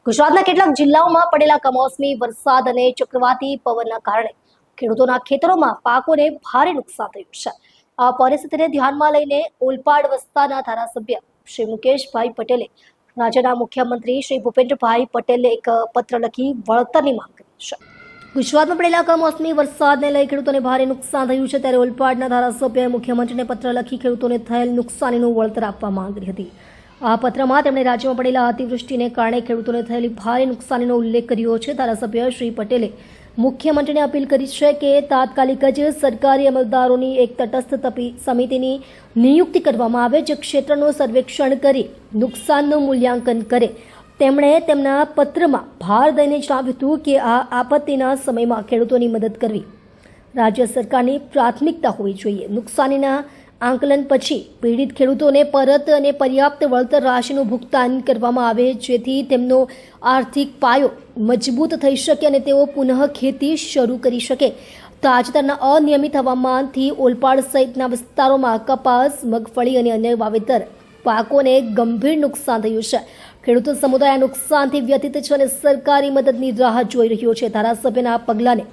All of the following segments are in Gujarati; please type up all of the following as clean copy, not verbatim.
ગુજરાતના કેટલાક જિલ્લાઓમાં પડેલા કમોસમી વરસાદ અને ચક્રવાતી પવનના કારણે ખેડૂતોના ખેતરોમાં પાકોને ભારે નુકસાન થયું છે। આ પરિસ્થિતિને ધ્યાનમાં લઈને ઓલપાડ વિસ્તારના ધારાસભ્ય શ્રી મુકેશભાઈ પટેલે રાજ્યના મુખ્યમંત્રી શ્રી ભૂપેન્દ્રભાઈ પટેલને એક પત્ર લખી વળતરની માંગ કરી છે। ગુજરાતમાં પડેલા કમોસમી વરસાદને લઈ ખેડૂતોને ભારે નુકસાન થયું છે, ત્યારે ઓલપાડના ધારાસભ્યએ મુખ્યમંત્રીને પત્ર લખી ખેડૂતોને થયેલ નુકસાનીનું વળતર આપવા માંગ કરી હતી। આ પત્રમાં તેમણે રાજ્યમાં પડેલા અતિવૃષ્ટિને કારણે ખેડૂતોને થયેલી ભારે નુકસાનીનો ઉલ્લેખ કર્યો છે। ધારાસભ્ય શ્રી પટેલે મુખ્યમંત્રીને અપીલ કરી છે કે તાત્કાલિક જ સરકારી અમલદારોની એક તટસ્થ સમિતિની નિયુક્તિ કરવામાં આવે, જે ક્ષેત્રનું સર્વેક્ષણ કરી નુકસાનનું મૂલ્યાંકન કરે। તેમણે તેમના પત્રમાં ભાર દઈને જણાવ્યું હતું કે આ આપત્તિના સમયમાં ખેડૂતોની મદદ કરવી રાજ્ય સરકારની પ્રાથમિકતા હોવી જોઈએ। નુકસાનીના આંકલન પછી પીડિત ખેડૂતોને પરત અને પર્યાપ્ત વળતર રાશિનું ભુગતાન કરવામાં આવે, જેથી તેમનો આર્થિક પાયો મજબૂત થઈ શકે અને તેઓ પુનઃ ખેતી શરૂ કરી શકે। તાજેતરના અનિયમિત હવામાનથી ઓલપાડ સહિતના વિસ્તારોમાં કપાસ, મગફળી અને અન્ય વાવેતર પાકોને ગંભીર નુકસાન થયું છે। ખેડૂતો સમુદાય નુકસાનથી વ્યથિત છે અને સરકારી મદદની રાહ જોઈ રહ્યો છે। ધારાસભ્યના આ પગલાને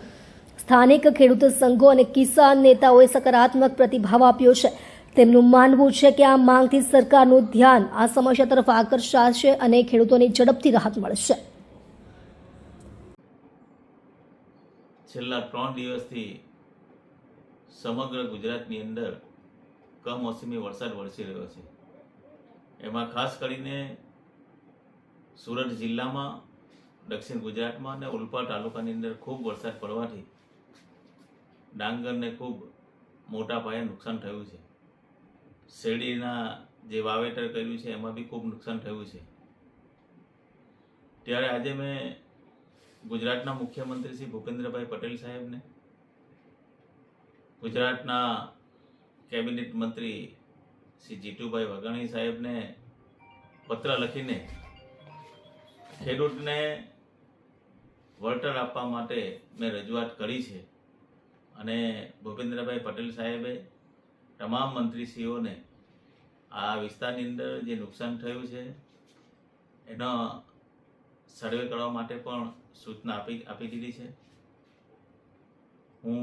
સ્થાનિક ખેડૂત સંઘો અને કિસાન નેતાઓએ સકારાત્મક પ્રતિભાવ આપ્યો છે। તેમનું માનવું છે કે આ માંગથી સરકારનું ધ્યાન આ સમસ્યા તરફ આકર્ષાશે અને ખેડૂતોને ઝડપથી રાહત મળશે। છેલ્લા 3 દિવસથી સમગ્ર ગુજરાતની અંદર કમોસમી વરસાદ વરસી રહ્યો છે। એમાં ખાસ કરીને સુરત જિલ્લામાં, દક્ષિણ ગુજરાતમાં અને ઓલપાડ તાલુકાની અંદર ખૂબ વરસાદ પડવાથી ડાંગરને ખૂબ મોટા પાયે નુકસાન થયું છે। શેરડીના જે વાવેતર કર્યું છે એમાં બી ખૂબ નુકસાન થયું છે। ત્યારે આજે મેં ગુજરાતના મુખ્યમંત્રી શ્રી ભૂપેન્દ્રભાઈ પટેલ સાહેબને, ગુજરાતના કેબિનેટ મંત્રી શ્રી જીતુભાઈ વાઘાણી સાહેબને પત્ર લખીને ખેડૂતને વળતર આપવા માટે મેં રજૂઆત કરી છે અને ભૂપેન્દ્રભાઈ પટેલ સાહેબે તમામ મંત્રીશ્રીઓને આ વિસ્તારની અંદર જે નુકસાન થયું છે એનો સર્વે કરવા માટે પણ સૂચના આપી દીધી છે। હું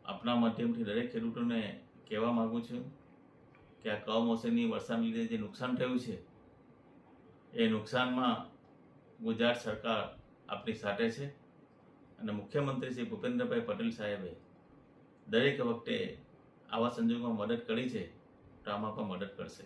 આપના માધ્યમથી દરેક ખેડૂતોને કહેવા માગું છું કે આ કમોસમી વરસાદને લીધે જે નુકસાન થયું છે એ નુકસાનમાં ગુજરાત સરકાર આપની સાથે છે અને મુખ્યમંત્રી શ્રી ભૂપેન્દ્રભાઈ પટેલ સાહેબે દરેક વખતે આવા સંજોગોમાં મદદ કરી છે તો આમાં પણ મદદ કરશે।